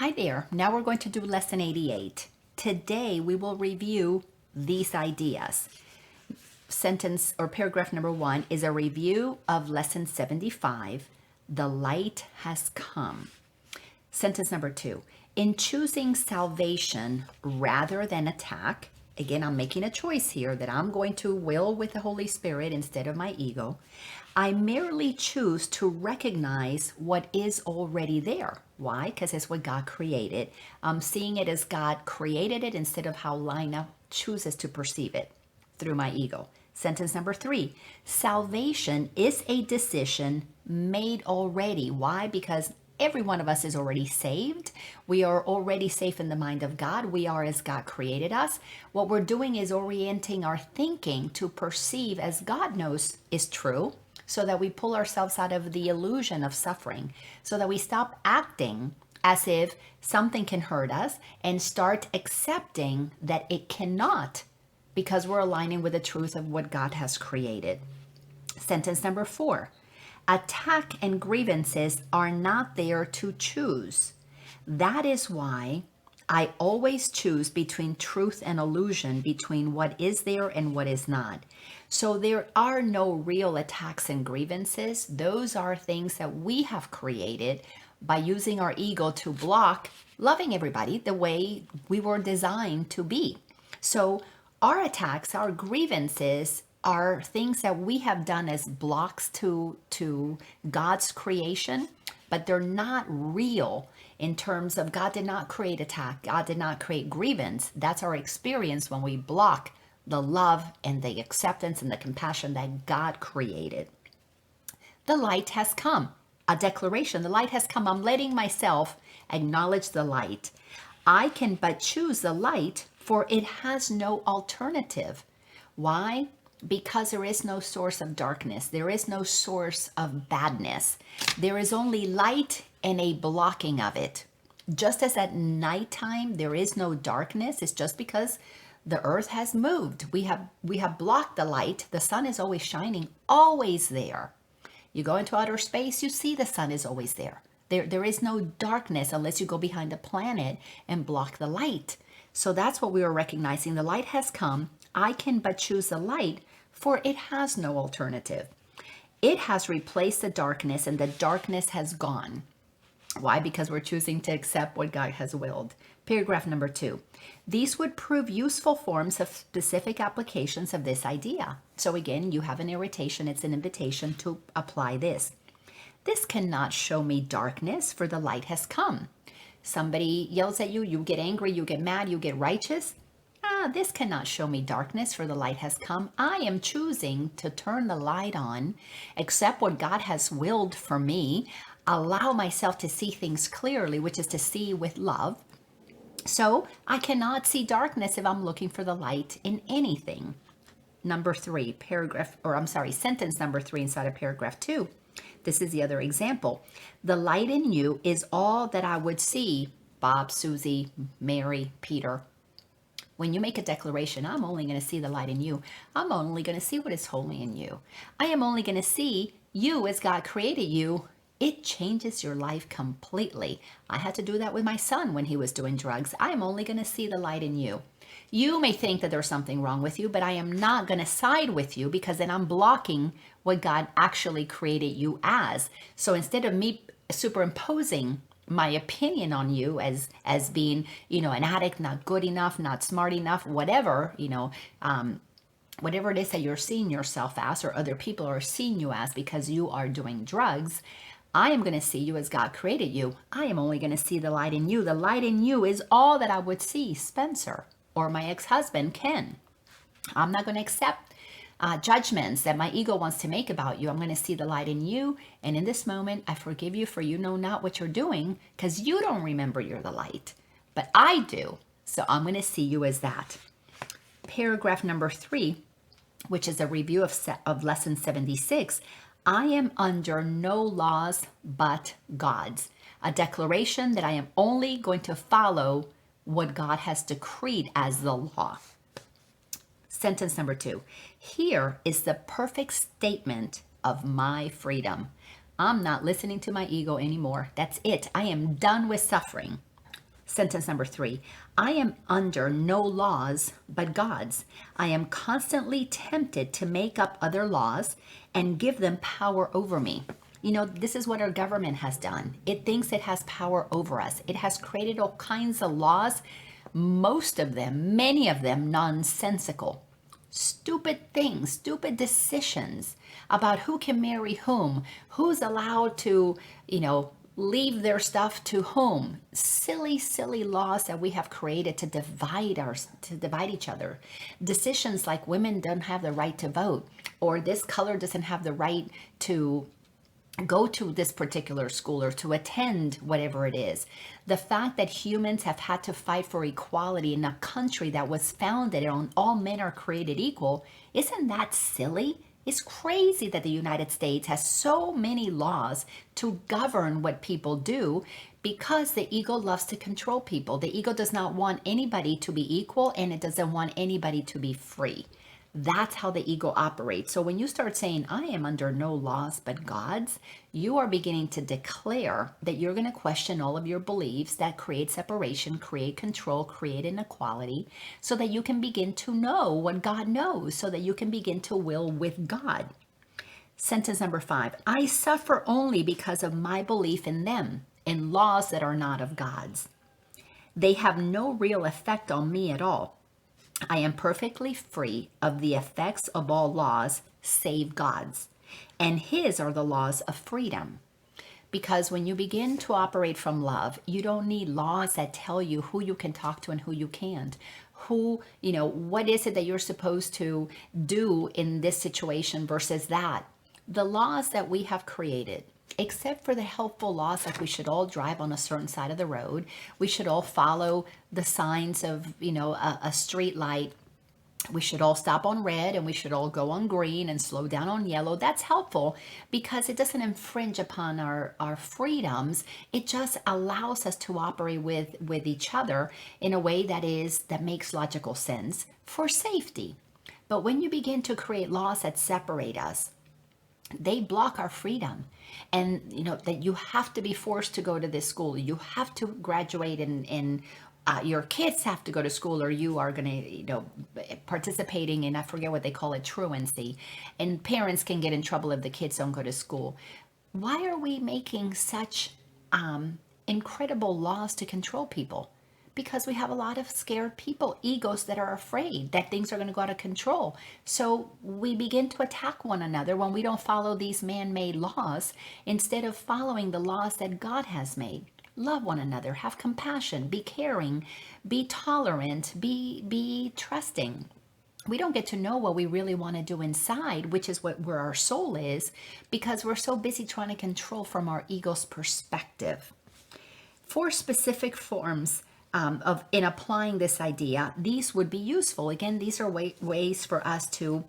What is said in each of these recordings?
Hi there. Now we're going to do lesson 88. Today we will review these ideas. Sentence or paragraph number 1 is a review of lesson 75. The light has come. Sentence number 2. In choosing salvation rather than attack, again, I'm making a choice here that I'm going to will with the Holy Spirit instead of my ego. I merely choose to recognize what is already there. Why? Because it's what God created. I'm seeing it as God created it instead of how Laina chooses to perceive it through my ego. Sentence number 3. Salvation is a decision made already. Why? Because every one of us is already saved. We are already safe in the mind of God. We are as God created us. What we're doing is orienting our thinking to perceive as God knows is true, so that we pull ourselves out of the illusion of suffering, so that we stop acting as if something can hurt us and start accepting that it cannot, because we're aligning with the truth of what God has created. Sentence number 4. Attack and grievances are not there to choose. That is why I always choose between truth and illusion, between what is there and what is not. So there are no real attacks and grievances. Those are things that we have created by using our ego to block loving everybody the way we were designed to be. So our attacks, our grievances are things that we have done as blocks to God's creation, but they're not real in terms of God did not create attack. God did not create grievance. That's our experience when we block the love and the acceptance and the compassion that God created. The light has come. A declaration. The light has come. I'm letting myself acknowledge the light. I can but choose the light, for it has no alternative. Why? Because there is no source of darkness. There is no source of badness. There is only light and a blocking of it. Just as at nighttime there is no darkness, it's just because the earth has moved. We have blocked the light. The sun is always shining, always there. You go into outer space, you see the sun is always there. There is no darkness unless you go behind a planet and block the light. So that's what we are recognizing. The light has come. I can but choose the light, for it has no alternative. It has replaced the darkness, and the darkness has gone. Why? Because we're choosing to accept what God has willed. Paragraph number 2. These would prove useful forms of specific applications of this idea. So again, you have an irritation. It's an invitation to apply this. This cannot show me darkness, for the light has come. Somebody yells at you, you get angry, you get mad, you get righteous. This cannot show me darkness, for the light has come. I am choosing to turn the light on, accept what God has willed for me, allow myself to see things clearly, which is to see with love. So I cannot see darkness if I'm looking for the light in anything. Sentence number 3 inside of paragraph 2. This is the other example. The light in you is all that I would see, Bob, Susie, Mary, Peter. When you make a declaration, I'm only going to see the light in you. I'm only going to see what is holy in you. I am only going to see you as God created you. It changes your life completely. I had to do that with my son when he was doing drugs. I am only going to see the light in you. You may think that there's something wrong with you, but I am not going to side with you, because then I'm blocking what God actually created you as. So instead of me superimposing my opinion on you as being, an addict, not good enough, not smart enough, whatever, whatever it is that you're seeing yourself as, or other people are seeing you as because you are doing drugs, I am going to see you as God created you. I am only going to see the light in you. The light in you is all that I would see, Spencer, or my ex-husband, Ken. I'm not going to accept judgments that my ego wants to make about you. I'm going to see the light in you. And in this moment, I forgive you, for you know not what you're doing, because you don't remember you're the light. But I do. So I'm going to see you as that. Paragraph number 3, which is a review of lesson 76. I am under no laws but God's. A declaration that I am only going to follow what God has decreed as the law. Sentence number 2. Here is the perfect statement of my freedom. I'm not listening to my ego anymore. That's it. I am done with suffering. Sentence number 3. I am under no laws but God's. I am constantly tempted to make up other laws and give them power over me. You know, this is what our government has done. It thinks it has power over us. It has created all kinds of laws, most of them, many of them nonsensical. Stupid things, stupid decisions about who can marry whom, who's allowed to, leave their stuff to whom. Silly, silly laws that we have created to divide each other. Decisions like women don't have the right to vote, or this color doesn't have the right to go to this particular school or to attend whatever it is. The fact that humans have had to fight for equality in a country that was founded on all men are created equal, isn't that silly? It's crazy that the United States has so many laws to govern what people do because the ego loves to control people. The ego does not want anybody to be equal, and it doesn't want anybody to be free. That's how the ego operates. So when you start saying, I am under no laws but God's, you are beginning to declare that you're going to question all of your beliefs that create separation, create control, create inequality, so that you can begin to know what God knows, so that you can begin to will with God. Sentence number 5. I suffer only because of my belief in them, in laws that are not of God's. They have no real effect on me at all. I am perfectly free of the effects of all laws save God's, and His are the laws of freedom. Because when you begin to operate from love, you don't need laws that tell you who you can talk to and who you can't. What is it that you're supposed to do in this situation versus that? The laws that we have created, except for the helpful laws like we should all drive on a certain side of the road, we should all follow the signs of, a street light, we should all stop on red, and we should all go on green and slow down on yellow. That's helpful because it doesn't infringe upon our freedoms. It just allows us to operate with each other in a way that makes logical sense for safety. But when you begin to create laws that separate us, they block our freedom. And that you have to be forced to go to this school, you have to graduate, and your kids have to go to school, or you are going to participating in, I forget what they call it, truancy, and parents can get in trouble if the kids don't go to school. Why are we making such incredible laws to control people? Because we have a lot of scared people, egos that are afraid that things are going to go out of control. So we begin to attack one another when we don't follow these man-made laws instead of following the laws that God has made. Love one another, have compassion, be caring, be tolerant, be trusting. We don't get to know what we really want to do inside, which is where our soul is, because we're so busy trying to control from our ego's perspective. 4 specific forms in applying this idea, these would be useful. Again, these are ways for us to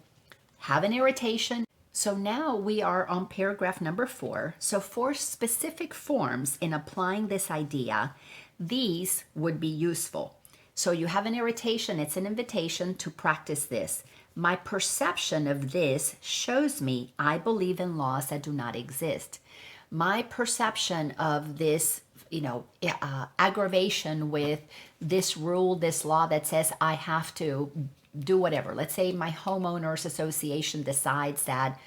have an irritation. So now we are on paragraph number 4. So 4 specific forms in applying this idea, these would be useful. So you have an irritation, it's an invitation to practice this. My perception of this shows me I believe in laws that do not exist. My perception of this aggravation with this rule, this law that says I have to do whatever. Let's say my homeowners association decides that,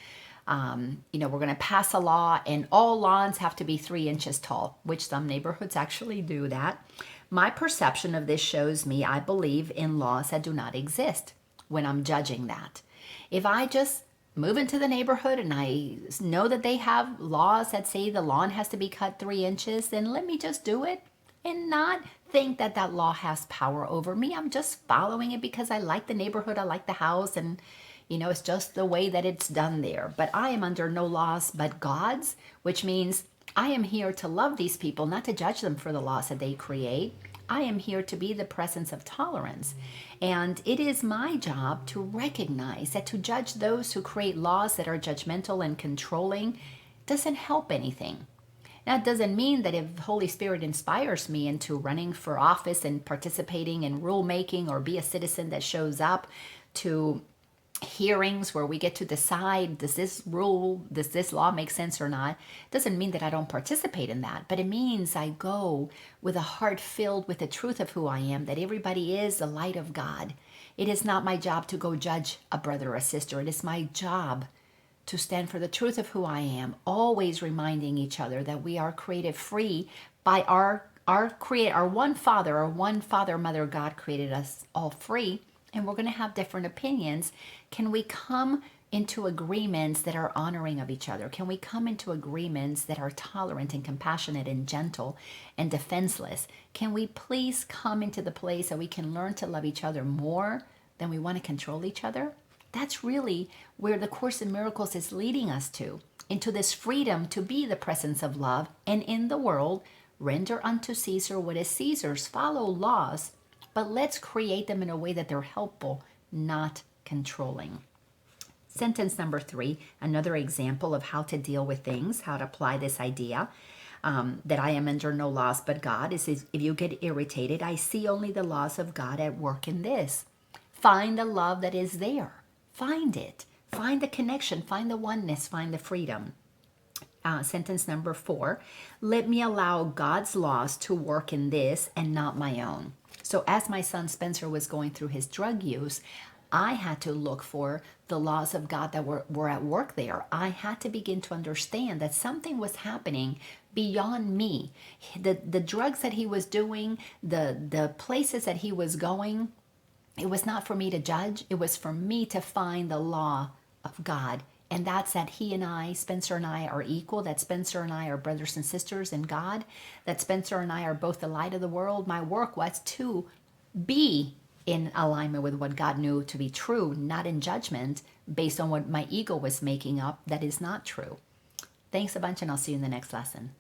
we're going to pass a law and all lawns have to be 3 inches tall, which some neighborhoods actually do that. My perception of this shows me I believe in laws that do not exist when I'm judging that. If I just move into the neighborhood and I know that they have laws that say the lawn has to be cut 3 inches, then let me just do it and not think that that law has power over me. I'm just following it because I like the neighborhood, I like the house, and it's just the way that it's done there. But I am under no laws but God's, which means I am here to love these people, not to judge them for the laws that they create. I am here to be the presence of tolerance. And it is my job to recognize that to judge those who create laws that are judgmental and controlling doesn't help anything. Now, it doesn't mean that if Holy Spirit inspires me into running for office and participating in rulemaking or be a citizen that shows up to hearings where we get to decide, does this law make sense or not? Doesn't mean that I don't participate in that, but it means I go with a heart filled with the truth of who I am, that everybody is the light of God. It is not my job to go judge a brother or a sister. It is my job to stand for the truth of who I am, always reminding each other that we are created free by our one Father, Mother God created us all free, and we're going to have different opinions. Can we come into agreements that are honoring of each other? Can we come into agreements that are tolerant and compassionate and gentle and defenseless? Can we please come into the place that we can learn to love each other more than we want to control each other? That's really where the Course in Miracles is leading us to, into this freedom to be the presence of love, and in the world, render unto Caesar what is Caesar's, follow laws, but let's create them in a way that they're helpful, not controlling. Sentence number 3, another example of how to deal with things, how to apply this idea that I am under no laws but God, is if you get irritated, I see only the laws of God at work in this. Find the love that is there. Find it. Find the connection. Find the oneness. Find the freedom. Sentence number 4, let me allow God's laws to work in this and not my own. So as my son Spencer was going through his drug use, I had to look for the laws of God that were at work there. I had to begin to understand that something was happening beyond me. The drugs that he was doing, the places that he was going, it was not for me to judge. It was for me to find the law of God. And that's that he and I, Spencer and I, are equal, that Spencer and I are brothers and sisters in God, that Spencer and I are both the light of the world. My work was to be in alignment with what God knew to be true, not in judgment based on what my ego was making up that is not true. Thanks a bunch, and I'll see you in the next lesson.